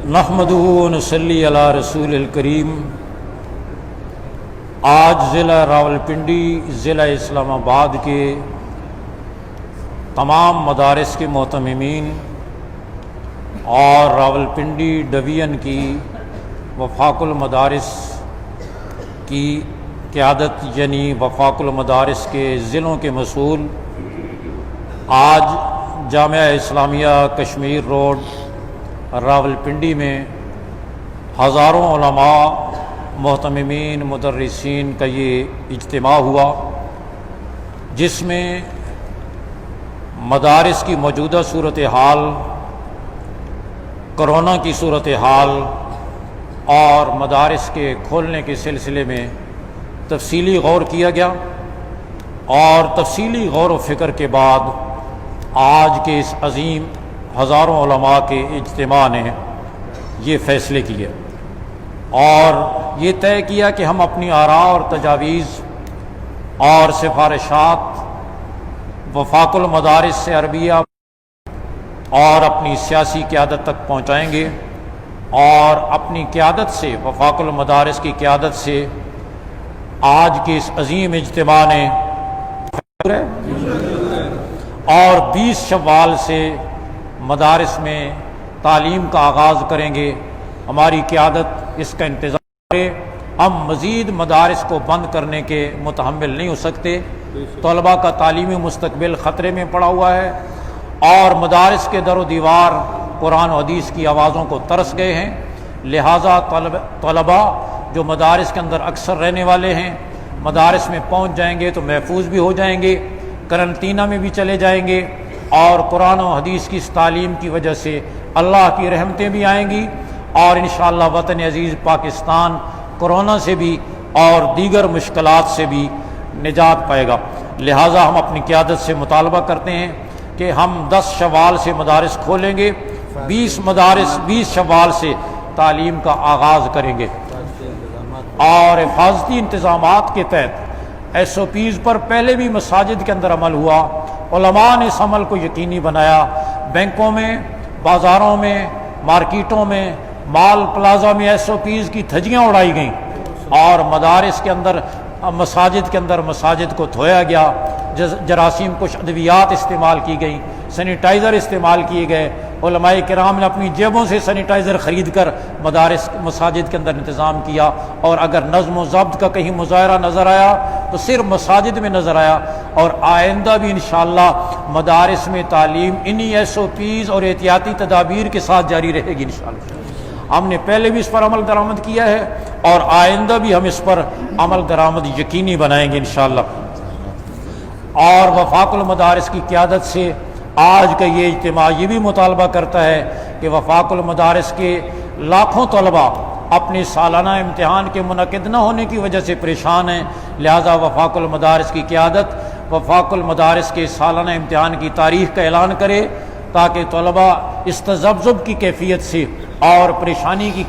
نحمدہ و نصلی علی رسول الکریم۔ آج ضلع راولپنڈی، ضلع اسلام آباد کے تمام مدارس کے معتممین اور راولپنڈی ڈویژن کی وفاق المدارس کی قیادت یعنی وفاق المدارس کے ضلعوں کے مسئول آج جامعہ اسلامیہ کشمیر روڈ راولپنڈی میں ہزاروں علماء، معتممین، مدرسین کا یہ اجتماع ہوا، جس میں مدارس کی موجودہ صورتحال، کرونا کی صورتحال اور مدارس کے کھولنے کے سلسلے میں تفصیلی غور کیا گیا، اور تفصیلی غور و فکر کے بعد آج کے اس عظیم ہزاروں علماء کے اجتماع نے یہ فیصلے کیے اور یہ طے کیا کہ ہم اپنی آراء اور تجاویز اور سفارشات وفاق المدارس سے عربیہ اور اپنی سیاسی قیادت تک پہنچائیں گے، اور اپنی قیادت سے، وفاق المدارس کی قیادت سے آج کے اس عظیم اجتماع نے اور 20 شوال سے مدارس میں تعلیم کا آغاز کریں گے۔ ہماری قیادت اس کا انتظام کرے، ہم مزید مدارس کو بند کرنے کے متحمل نہیں ہو سکتے۔ طلباء کا تعلیمی مستقبل خطرے میں پڑا ہوا ہے، اور مدارس کے در و دیوار قرآن و حدیث کی آوازوں کو ترس گئے ہیں، لہٰذا طلباء جو مدارس کے اندر اکثر رہنے والے ہیں مدارس میں پہنچ جائیں گے تو محفوظ بھی ہو جائیں گے، قرنطینہ میں بھی چلے جائیں گے، اور قرآن و حدیث کی اس تعلیم کی وجہ سے اللہ کی رحمتیں بھی آئیں گی، اور انشاءاللہ وطن عزیز پاکستان کرونا سے بھی اور دیگر مشکلات سے بھی نجات پائے گا۔ لہٰذا ہم اپنی قیادت سے مطالبہ کرتے ہیں کہ ہم 10 شوال سے مدارس کھولیں گے، 20 شوال سے تعلیم کا آغاز کریں گے، اور حفاظتی انتظامات کے تحت SOPs پر پہلے بھی مساجد کے اندر عمل ہوا، علماء نے اس عمل کو یقینی بنایا، بینکوں میں، بازاروں میں، مارکیٹوں میں، مال پلازا میں SOPs کی دھجیاں اڑائی گئیں، اور مدارس کے اندر، مساجد کو دھویا گیا، جراثیم کش ادویات استعمال کی گئیں، سینیٹائزر استعمال کیے گئے، علماء کرام نے اپنی جیبوں سے سینیٹائزر خرید کر مساجد کے اندر انتظام کیا، اور اگر نظم و ضبط کا کہیں مظاہرہ نظر آیا تو صرف مساجد میں نظر آیا، اور آئندہ بھی انشاءاللہ مدارس میں تعلیم انہی SOPs اور احتیاطی تدابیر کے ساتھ جاری رہے گی انشاءاللہ۔ ہم نے پہلے بھی اس پر عمل درآمد کیا ہے، اور آئندہ بھی ہم اس پر عمل درآمد یقینی بنائیں گے انشاءاللہ۔ اور وفاق المدارس کی قیادت سے آج کا یہ اجتماع یہ بھی مطالبہ کرتا ہے کہ وفاق المدارس کے لاکھوں طلباء اپنے سالانہ امتحان کے منعقد نہ ہونے کی وجہ سے پریشان ہیں، لہذا وفاق المدارس کی قیادت وفاق المدارس کے سالانہ امتحان کی تاریخ کا اعلان کرے، تاکہ طلباء اس تذبذب کی کیفیت سے اور پریشانی کی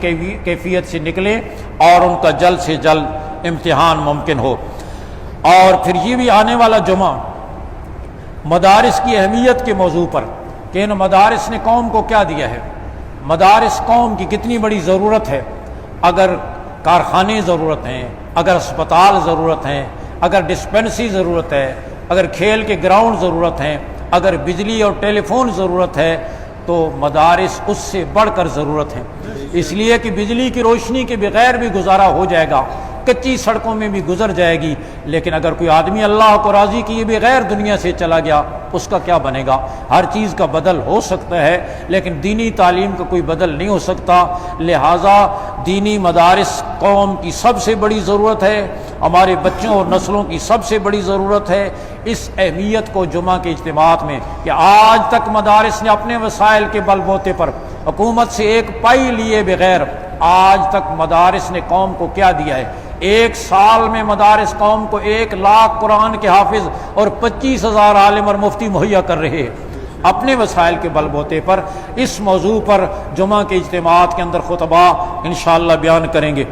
کیفیت سے نکلیں، اور ان کا جلد سے جلد امتحان ممکن ہو۔ اور پھر یہ بھی آنے والا جمعہ مدارس کی اہمیت کے موضوع پر کہ ان مدارس نے قوم کو کیا دیا ہے، مدارس قوم کی کتنی بڑی ضرورت ہے۔ اگر کارخانے ضرورت ہیں، اگر اسپتال ضرورت ہیں، اگر ڈسپنسری ضرورت ہے، اگر کھیل کے گراؤنڈ ضرورت ہیں، اگر بجلی اور ٹیلی فون ضرورت ہے، تو مدارس اس سے بڑھ کر ضرورت ہے، اس لیے کہ بجلی کی روشنی کے بغیر بھی گزارا ہو جائے گا، کچی سڑکوں میں بھی گزر جائے گی، لیکن اگر کوئی آدمی اللہ کو راضی کیے بغیر دنیا سے چلا گیا اس کا کیا بنے گا؟ ہر چیز کا بدل ہو سکتا ہے لیکن دینی تعلیم کا کوئی بدل نہیں ہو سکتا، لہٰذا دینی مدارس قوم کی سب سے بڑی ضرورت ہے، ہمارے بچوں اور نسلوں کی سب سے بڑی ضرورت ہے۔ اس اہمیت کو جمعہ کے اجتماعات میں کہ آج تک مدارس نے اپنے وسائل کے بل بوتے پر حکومت سے ایک پائی لیے بغیر آج تک مدارس نے قوم کو کیا دیا ہے؟ 1 سال میں مدارس قوم کو 1 لاکھ قرآن کے حافظ اور 25,000 عالم اور مفتی مہیا کر رہے ہیں اپنے وسائل کے بل بوتے پر۔ اس موضوع پر جمعہ کے اجتماعات کے اندر خطبہ انشاءاللہ بیان کریں گے،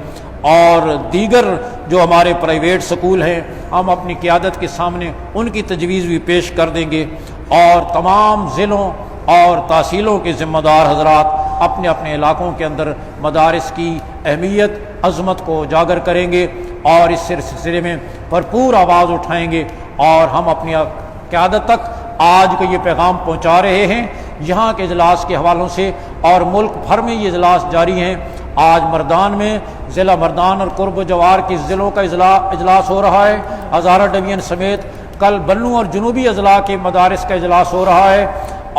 اور دیگر جو ہمارے پرائیویٹ سکول ہیں ہم اپنی قیادت کے سامنے ان کی تجویز بھی پیش کر دیں گے، اور تمام ضلعوں اور تحصیلوں کے ذمہ دار حضرات اپنے اپنے علاقوں کے اندر مدارس کی اہمیت عظمت کو اجاگر کریں گے اور اس سلسلے میں بھرپور آواز اٹھائیں گے، اور ہم اپنی قیادت تک آج کا یہ پیغام پہنچا رہے ہیں یہاں کے اجلاس کے حوالوں سے، اور ملک بھر میں یہ اجلاس جاری ہیں۔ آج مردان میں ضلع مردان اور قرب و جوار کے ضلعوں کا اجلاس ہو رہا ہے، ہزارہ ڈویژن سمیت کل بنوں اور جنوبی اضلاع کے مدارس کا اجلاس ہو رہا ہے،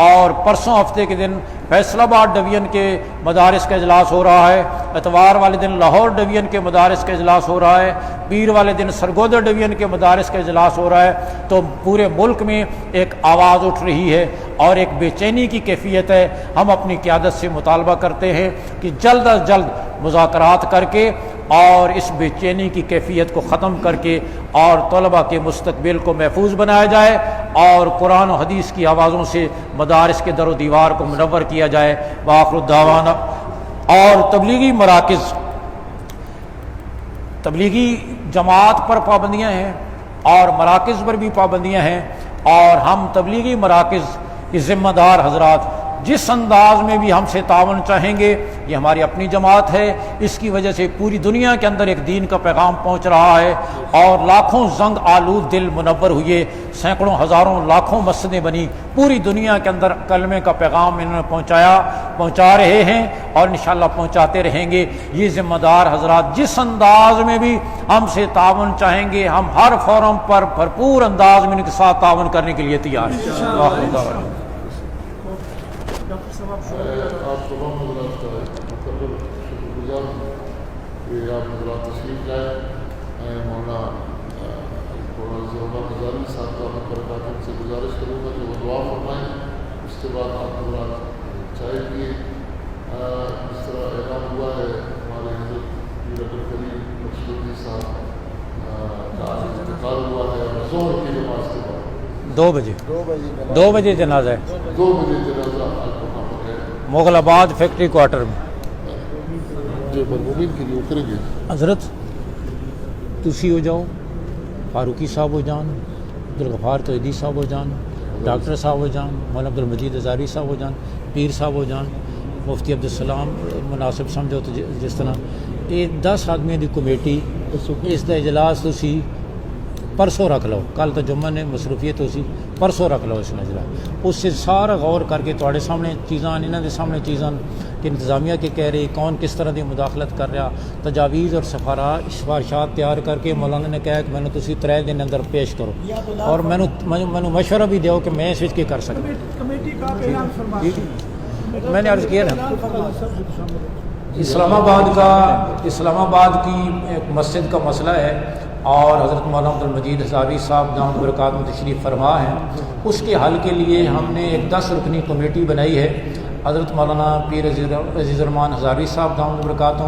اور پرسوں ہفتے کے دن فیصل آباد ڈویژن کے مدارس کا اجلاس ہو رہا ہے، اتوار والے دن لاہور ڈویژن کے مدارس کا اجلاس ہو رہا ہے، پیر والے دن سرگودا ڈویژن کے مدارس کا اجلاس ہو رہا ہے۔ تو پورے ملک میں ایک آواز اٹھ رہی ہے اور ایک بے چینی کی کیفیت ہے۔ ہم اپنی قیادت سے مطالبہ کرتے ہیں کہ جلد از جلد مذاکرات کر کے اور اس بے چینی کی کیفیت کو ختم کر کے اور طلباء کے مستقبل کو محفوظ بنایا جائے، اور قرآن و حدیث کی آوازوں سے مدارس کے در و دیوار کو منور کیا جائے۔ وآخر الدعوانا۔ اور تبلیغی مراکز، تبلیغی جماعت پر پابندیاں ہیں اور مراکز پر بھی پابندیاں ہیں، اور ہم تبلیغی مراکز کے ذمہ دار حضرات جس انداز میں بھی ہم سے تعاون چاہیں گے، یہ ہماری اپنی جماعت ہے، اس کی وجہ سے پوری دنیا کے اندر ایک دین کا پیغام پہنچ رہا ہے، اور لاکھوں زنگ آلود دل منور ہوئے، سینکڑوں ہزاروں لاکھوں مسجدیں بنی، پوری دنیا کے اندر کلمے کا پیغام انہوں نے پہنچا رہے ہیں اور انشاءاللہ پہنچاتے رہیں گے۔ یہ ذمہ دار حضرات جس انداز میں بھی ہم سے تعاون چاہیں گے، ہم ہر فورم پر بھرپور انداز میں ان کے ساتھ تعاون کرنے کے لیے تیار ہیں۔ آپ تمام حضرات کا مقرر شکر گزار ہوں کہ آپ حضرات تشریف لائے۔ مولانا غزالی صاحب کا مقررات ان سے گزارش کروں گا کہ وہ دعا فرمائیں، اس کے بعد آپ حضرات چائے پیے۔ جس طرح اعلان ہوا ہے ہمارے حضرت پیر عبدالکریم بخشی صاحب کا انتقال ہوا ہے، اور ظہر کی نماز کے بعد 2 بجے جنازہ ہے، 2 بجے جنازہ آپ وہاں پر ہے مغل آباد فیکٹری کوارٹر میں۔ جو مرحومین کے لیے اتریں گے حضرت تسی ہو جاؤ، فاروقی صاحب ہو جان، عبدالغفار توحیدی صاحب ہو جان، ڈاکٹر صاحب ہو جان، مولانا عبدالمجید ہزاری صاحب ہو جان، پیر صاحب ہو جان، مفتی عبدالسلام مناسب سمجھو تو جس طرح یہ 10 آدمیوں کی کمیٹی اس کا اجلاس تسی پرسوں رکھ لو، کل تو جمعہ نے مصروفیت ہو سی، پرسوں رکھ لو اس میں اجلاس، اس سے سارا غور کر کے تھوڑے سامنے چیزاں انہوں کے سامنے چیزاں کہ انتظامیہ کے کہہ رہے کون کس طرح کی مداخلت کر رہا، تجاویز اور سفارشات تیار کر کے مولانا نے کہا کہ میں نے تسی 3 دن اندر پیش کرو، اور میں مشورہ بھی دیو کہ میں اس وچ کی کر سکتا۔ میں نے عرض کیا نا اسلام آباد کی ایک مسجد کا مسئلہ ہے، اور حضرت مولانا عبدالمجید ہزاری صاحب دامت برکاتہ تشریف فرما ہیں، اس کے حل کے لیے ہم نے ایک 10 رکنی کمیٹی بنائی ہے۔ حضرت مولانا پیر عزیز الرحمان ہزاری صاحب دامت برکاتہ،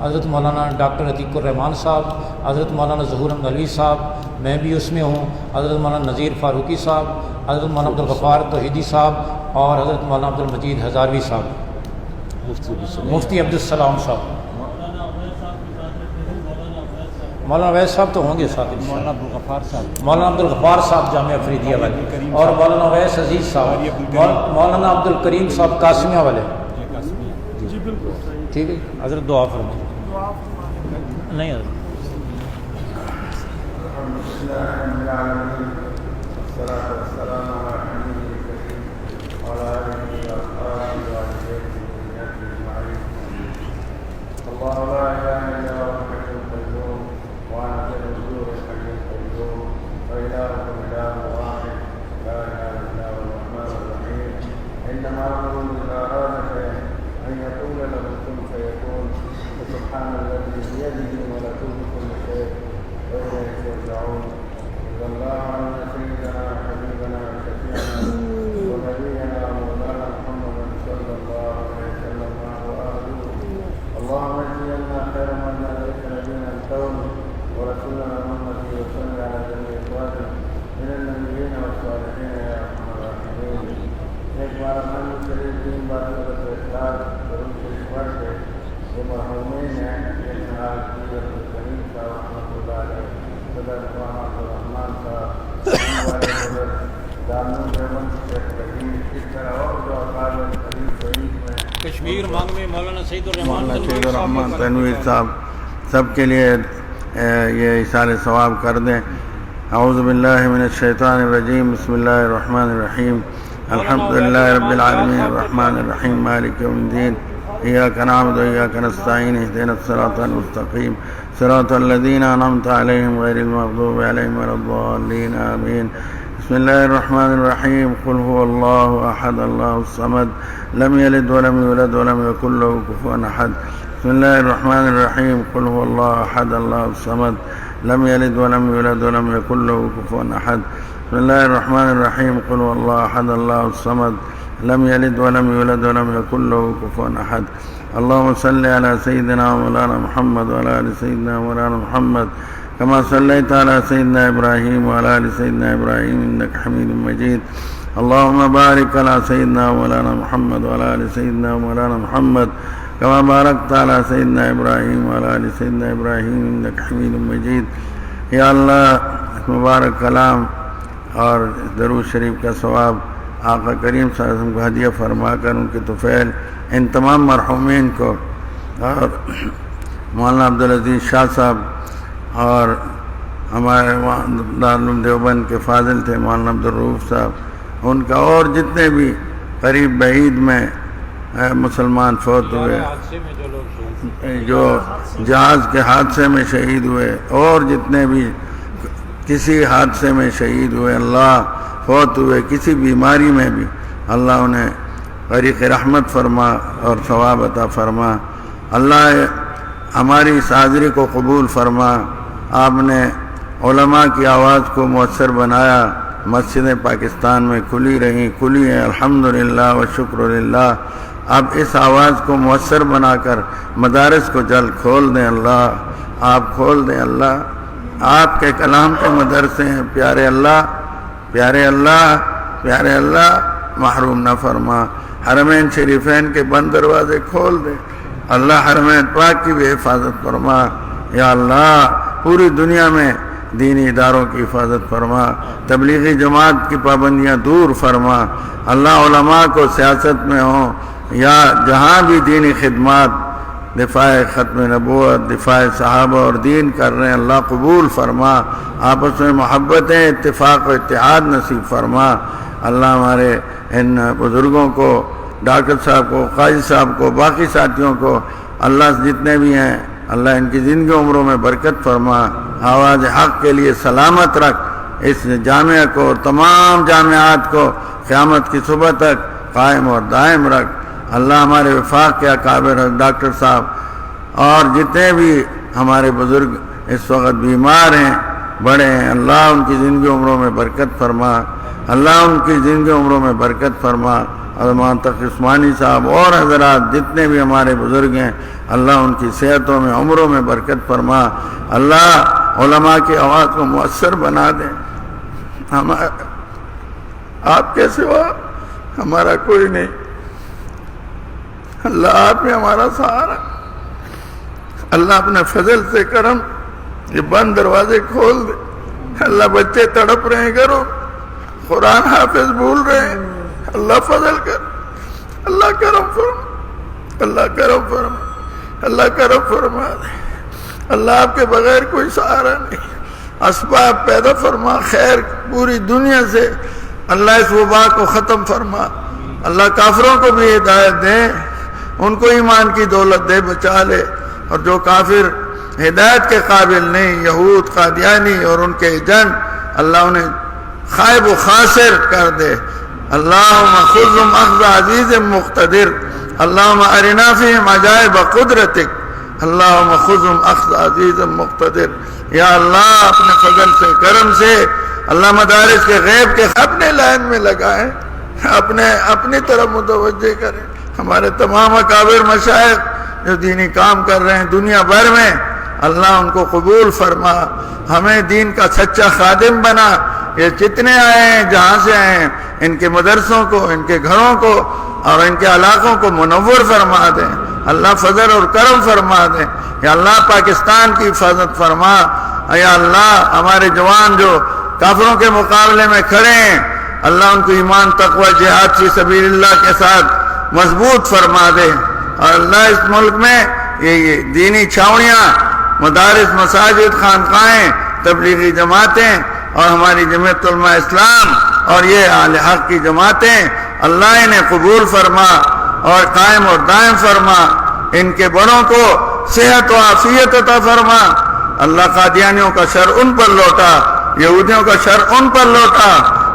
حضرت مولانا ڈاکٹر عتیق الرحمان صاحب، حضرت مولانا ظہور احمد علی صاحب، میں بھی اس میں ہوں، حضرت مولانا نذیر فاروقی صاحب، حضرت مولانا عبدالغفار توحیدی صاحب، اور حضرت مولانا عبدالمجید ہزاروی صاحب، مفتی عبدالسلام صاحب، مولانا اویس صاحب تو ہوں گے ساتھ، مولانا عبدالغفار صاحب جامعہ فریدیہ والے، اور مولانا اویس عزیز صاحب، مولانا عبدالکریم صاحب قاسمیہ والے۔ ٹھیک ہے حضرت دعا فرمائیں۔ نہیں حضرت دارالعلوم دیوبند شیخ رحیم، اس طرح اور جو کشمیر مانگ میں مولانا سعید مولانا سعید الرحمان الرحمان تنویر صاحب سب کے لیے یہ ایصال ثواب کر دیں. اعوذ باللہ من الشیطان الرجیم. بسم اللہ الرحمن الرحیم. الحمد للہ رب العالمین الرحمن الرحیم مالک یوم الدین. ایاک نعبد و ایاک نستعین. اہدنا الصراط المستقیم صراط الذین انعمت علیہم غیر المغضوب علیہم ولا الضالین آمین. بسم اللہ الرحمن الرحیم. قل هو اللہ احد اللہ الصمد لم یلد ولم یولد ولم یکن له کفوا احد. بسم اللہ الرحمن الرحیم. قل هو اللہ احد اللہ الصمد لم یلد ولم یولد ولم یکن له کفوا احد. بسم اللہ الرحمن الرحیم. قل هو اللہ احد اللہ الصمد لم یلد ولم یولد ولم یکن له کفوا احد. اللهم صل على سيدنا مولانا محمد وعلى ال سيدنا مولانا محمد كما صليت على سيدنا ابراهيم وعلى ال سيدنا ابراهيم انك حميد مجيد. اللهم بارك على سيدنا مولانا محمد وعلى ال سيدنا مولانا محمد كما باركت على سيدنا ابراهيم وعلى ال سيدنا ابراهيم انك حميد مجيد. یا اللہ مبارک کلام اور درود شریف کا ثواب آقا کریم صلی اللہ علیہ وسلم کو ہدیہ فرما کر ان کے طفیل ان تمام مرحومین کو اور مولانا عبدالعزیز شاہ صاحب اور ہمارے دارالعلوم دیوبند کے فاضل تھے مولانا عبدالرؤوف صاحب ان کا اور جتنے بھی قریب بعید میں مسلمان فوت ہوئے جو جہاز کے حادثے میں شہید ہوئے اور جتنے بھی کسی حادثے میں شہید ہوئے اللہ فوت ہوئے کسی بیماری میں بھی اللہ انہیں غریق رحمت فرما اور ثواب عطا فرما. اللہ ہماری اس حاضری کو قبول فرما. آپ نے علماء کی آواز کو مؤثر بنایا. مسجدیں پاکستان میں کھلی رہیں کھلی ہیں الحمدللہ و شکر للہ. اب اس آواز کو مؤثر بنا کر مدارس کو جلد کھول دیں اللہ. آپ کھول دیں اللہ. آپ کے کلام کے مدرسے ہیں پیارے اللہ پیارے اللہ پیارے اللہ محروم نہ فرما. حرمین شریفین کے بند دروازے کھول دے اللہ. حرمین پاک کی بھی حفاظت فرما. یا اللہ پوری دنیا میں دینی اداروں کی حفاظت فرما. تبلیغی جماعت کی پابندیاں دور فرما. اللہ علماء کو سیاست میں ہوں یا جہاں بھی دینی خدمات دفاع ختم نبوت دفاع صحابہ اور دین کر رہے ہیں اللہ قبول فرما. آپس میں محبتیں اتفاق و اتحاد نصیب فرما. اللہ ہمارے ان بزرگوں کو ڈاکٹر صاحب کو قاضی صاحب کو باقی ساتھیوں کو اللہ جتنے بھی ہیں اللہ ان کی زندگی عمروں میں برکت فرما. آواز حق کے لیے سلامت رکھ. اس جامعہ کو اور تمام جامعات کو قیامت کی صبح تک قائم اور دائم رکھ. اللہ ہمارے وفاق کے اکابر ڈاکٹر صاحب اور جتنے بھی ہمارے بزرگ اس وقت بیمار ہیں بڑے ہیں اللہ ان کی زندگی عمروں میں برکت فرما. اللہ ان کی زندگی عمروں میں برکت فرما. علامہ تقی عثمانی صاحب اور حضرات جتنے بھی ہمارے بزرگ ہیں اللہ ان کی صحتوں میں عمروں میں برکت فرما. اللہ علماء کی آواز کو مؤثر بنا دیں. آپ کے سوا ہمارا کوئی نہیں. اللہ آپ میں ہمارا سہارا. اللہ اپنے فضل سے کرم یہ بند دروازے کھول دے. اللہ بچے تڑپ رہے ہیں کرو قرآن حافظ بھول رہے ہیں اللہ فضل کر. اللہ کرم فرما. اللہ کرم فرما. اللہ کرم فرما دے. اللہ آپ کے بغیر کوئی سہارا نہیں. اسباب پیدا فرما خیر پوری دنیا سے اللہ اس وبا کو ختم فرما. اللہ کافروں کو بھی ہدایت دے ان کو ایمان کی دولت دے بچا لے. اور جو کافر ہدایت کے قابل نہیں یہود قادیانی اور ان کے ایجنٹ اللہ انہیں خائب و خاسر کر دے. اللہم خذهم اخذ عزیز مقتدر. اللہم ارنا فیہم عجائب قدرتک. اللہم خذهم اخذ عزیز مقتدر. یا اللہ اپنے فضل سے کرم سے اللہ مدارس کے غیب کے اپنے لائن میں لگائیں اپنی طرف متوجہ کریں. ہمارے تمام اکابر مشائخ جو دینی کام کر رہے ہیں دنیا بھر میں اللہ ان کو قبول فرما. ہمیں دین کا سچا خادم بنا. یہ جتنے آئے ہیں جہاں سے آئے ہیں ان کے مدرسوں کو ان کے گھروں کو اور ان کے علاقوں کو منور فرما دیں. اللہ فضل اور کرم فرما دیں. یا اللہ پاکستان کی حفاظت فرما. یا اللہ ہمارے جوان جو کافروں کے مقابلے میں کھڑے ہیں اللہ ان کو ایمان تقوی جہاد فی سبیل اللہ کے ساتھ مضبوط فرما دے، اور اللہ اس ملک میں یہ دینی چھاؤنیاں، مدارس، مساجد، خانقاہیں، تبلیغی جماعتیں اور ہماری جمعیت علماء اسلام اور یہ اہل حق کی جماعتیں، اللہ انہیں قبول فرما اور قائم اور دائم فرما، ان کے بڑوں کو صحت و عافیت عطا فرما۔ اللہ قادیانیوں کا شر ان پر لوٹا، یہودیوں کا شر ان پر لوٹا،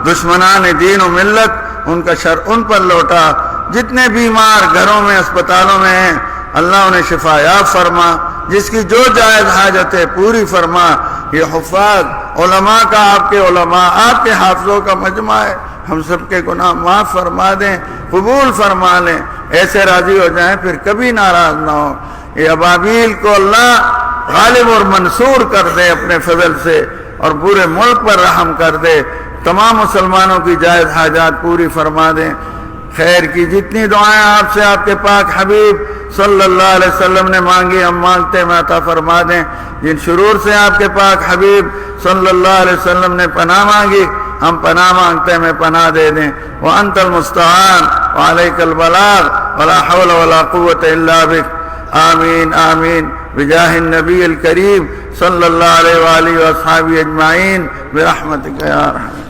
دشمنان دین و ملت ان کا شر ان پر لوٹا، جتنے بیمار گھروں میں، اسپتالوں میں ہیں اللہ انہیں شفا یاب فرما، جس کی جو جائز حاجت ہے پوری فرما۔ یہ حفاظ علماء کا، آپ کے علماء، آپ کے حافظوں کا مجمع ہے، ہم سب کے گناہ معاف فرما دیں، قبول فرما لیں، ایسے راضی ہو جائیں پھر کبھی ناراض نہ ہو۔ یہ ابابیل کو اللہ غالب اور منصور کر دے اپنے فضل سے، اور پورے ملک پر رحم کر دے، تمام مسلمانوں کی جائز حاجات پوری فرما دیں۔ خیر کی جتنی دعائیں آپ سے آپ کے پاک حبیب صلی اللہ علیہ وسلم نے مانگی، ہم مانگتے ہیں عطا فرما دیں۔ جن شرور سے آپ کے پاک حبیب صلی اللہ علیہ وسلم نے پناہ مانگی، ہم پناہ مانگتے ہیں، پناہ دے دیں۔ وَأَنْتَ الْمُسْتَعَانُ وَعَلَيْكَ الْبَلَاغُ وَلَا حَوْلَ وَلَا قُوَّةَ إِلَّا بِكَ۔ آمین آمین بجاہ النبی الکریم صلی اللہ علیہ وآلہ وصحبہ اجمعین برحمتک یا ارحم۔